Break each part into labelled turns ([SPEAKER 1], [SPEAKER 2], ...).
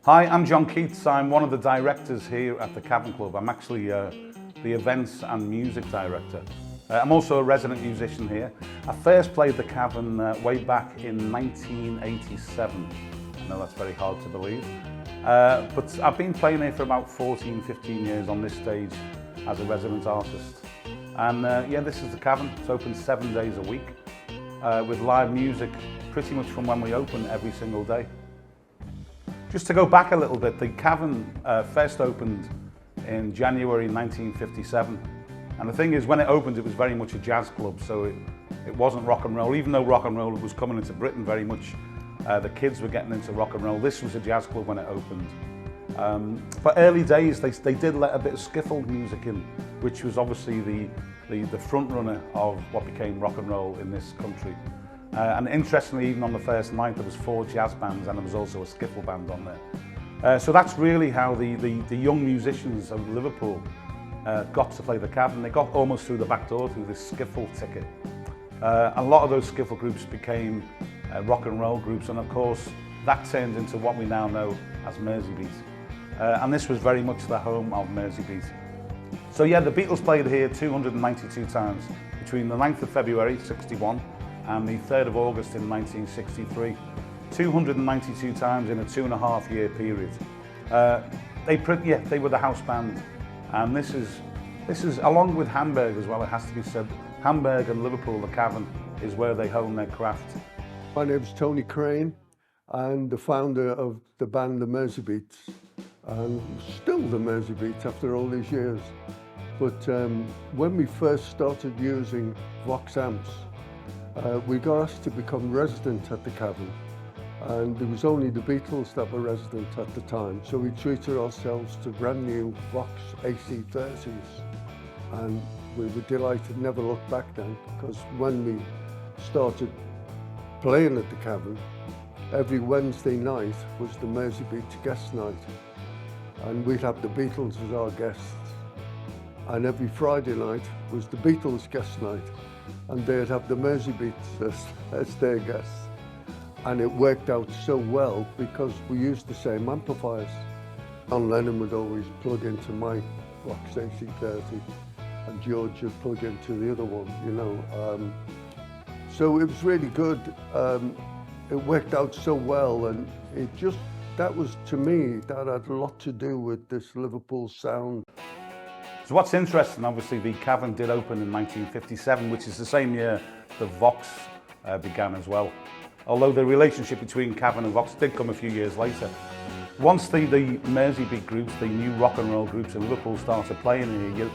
[SPEAKER 1] Hi, I'm Jon Keats. I'm one of the directors here at the Cavern Club. I'm actually the events and music director. I'm also a resident musician here. I first played the Cavern way back in 1987. I know that's very hard to believe. But I've been playing here for about 14, 15 years on this stage as a resident artist. And yeah, this is the Cavern. It's open 7 days a week with live music pretty much from when we open every single day. Just to go back a little bit, the Cavern first opened in January 1957. And the thing is, when it opened, it was very much a jazz club, so it wasn't rock and roll. Even though rock and roll was coming into Britain very much, the kids were getting into rock and roll. This was a jazz club when it opened. For early days, they did let a bit of skiffle music in, which was obviously the front runner of what became rock and roll in this country. And interestingly, even on the first night, there was 4 jazz bands and there was also a skiffle band on there. So that's really how the young musicians of Liverpool got to play the Cavern. They got almost through the back door through this skiffle ticket. A lot of those skiffle groups became rock and roll groups, and of course that turned into what we now know as Merseybeats. And this was very much the home of Merseybeats. So yeah, the Beatles played here 292 times between the 9th of February, 61, and the 3rd of August in 1963. 292 times in a 2.5-year period. They were the house band, and this is along with Hamburg as well, it has to be said. Hamburg and Liverpool, the Cavern, is where they hone their craft.
[SPEAKER 2] My name's Tony Crane. I'm the founder of the band The Merseybeats, and still the Merseybeats after all these years. But when we first started using Vox Amps, we got asked to become resident at the Cavern, and there was only the Beatles that were resident at the time, so we treated ourselves to brand new Vox AC30s, and we were delighted, never looked back then, because when we started playing at the Cavern, every Wednesday night was the Merseybeats guest night, and we'd have the Beatles as our guests, and every Friday night was the Beatles guest night, and they'd have the Merseybeats as their guests. And it worked out so well because we used the same amplifiers. John Lennon would always plug into my Vox AC30 and George would plug into the other one, you know. So it was really good. It worked out so well, and that was, to me, that had a lot to do with this Liverpool sound.
[SPEAKER 1] So what's interesting, obviously the Cavern did open in 1957, which is the same year the Vox began as well. Although the relationship between Cavern and Vox did come a few years later. Once the Merseybeat groups, the new rock and roll groups in Liverpool started playing here,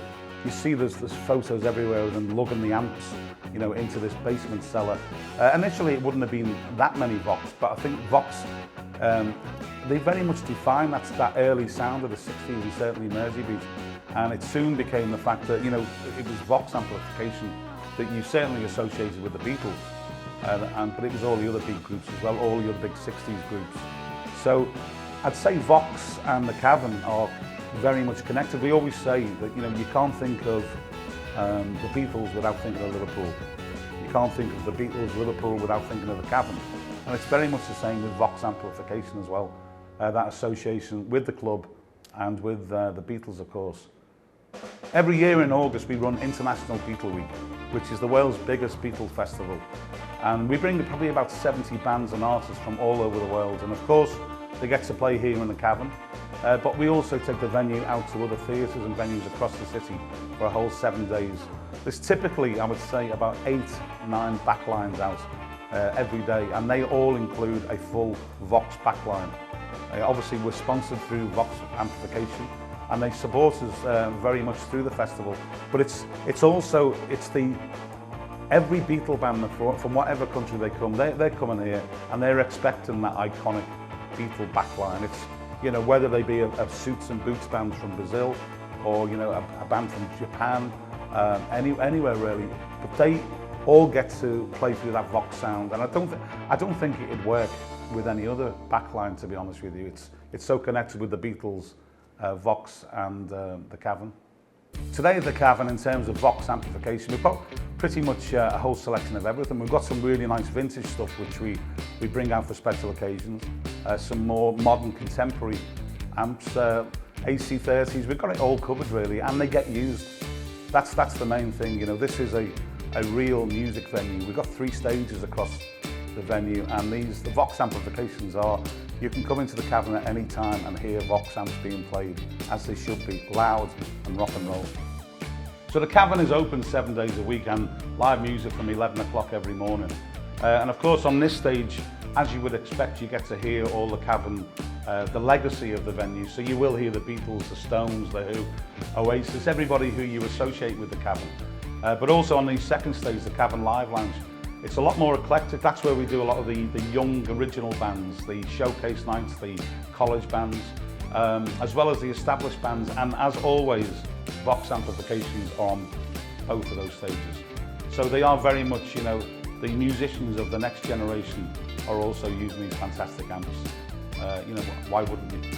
[SPEAKER 1] you see there's photos everywhere of them lugging the amps, you know, into this basement cellar. Initially it wouldn't have been that many Vox, but I think Vox, they very much defined that early sound of the 60s and certainly Merseybeat. And it soon became the fact that, you know, it was Vox amplification that you certainly associated with the Beatles. But it was all the other big groups as well, all the other big 60s groups. So I'd say Vox and the Cavern are very much connected. We always say that, you know, you can't think of the Beatles without thinking of Liverpool. You can't think of the Beatles, Liverpool without thinking of the Cavern. And it's very much the same with Vox amplification as well. That association with the club and with the Beatles, of course. Every year in August we run International Beatleweek, which is the world's biggest Beatles festival. And we bring probably about 70 bands and artists from all over the world. And of course, they get to play here in the Cavern. But we also take the venue out to other theatres and venues across the city for a whole 7 days. There's typically, I would say, about 8, 9 backlines out every day. And they all include a full Vox backline. Obviously, we're sponsored through Vox Amplification, and they support us very much through the festival. But every Beatle band from whatever country they come, they're coming here and they're expecting that iconic Beatle backline. It's, you know, whether they be a suits and boots band from Brazil or, you know, a band from Japan, anywhere really, but they all get to play through that Vox sound. And I don't think it'd work with any other backline, to be honest with you. It's so connected with the Beatles, Vox and the Cavern. Today at the Cavern, in terms of Vox amplification, pretty much a whole selection of everything. We've got some really nice vintage stuff which we bring out for special occasions, some more modern contemporary amps, AC30s, we've got it all covered really, and they get used. That's the main thing, you know, this is a real music venue. We've got 3 stages across the venue, and the Vox amplifications are, you can come into the Cavern at any time and hear Vox amps being played as they should be, loud and rock and roll. So the Cavern is open 7 days a week and live music from 11 o'clock every morning. And of course on this stage, as you would expect, you get to hear all the Cavern, the legacy of the venue. So you will hear the Beatles, the Stones, the Who, Oasis, everybody who you associate with the Cavern. But also on the second stage, the Cavern Live Lounge, it's a lot more eclectic. That's where we do a lot of the young original bands, the showcase nights, the college bands, as well as the established bands. And as always, Vox amplifications are on both of those stages. So they are very much, you know, the musicians of the next generation are also using these fantastic amps. You know, why wouldn't you?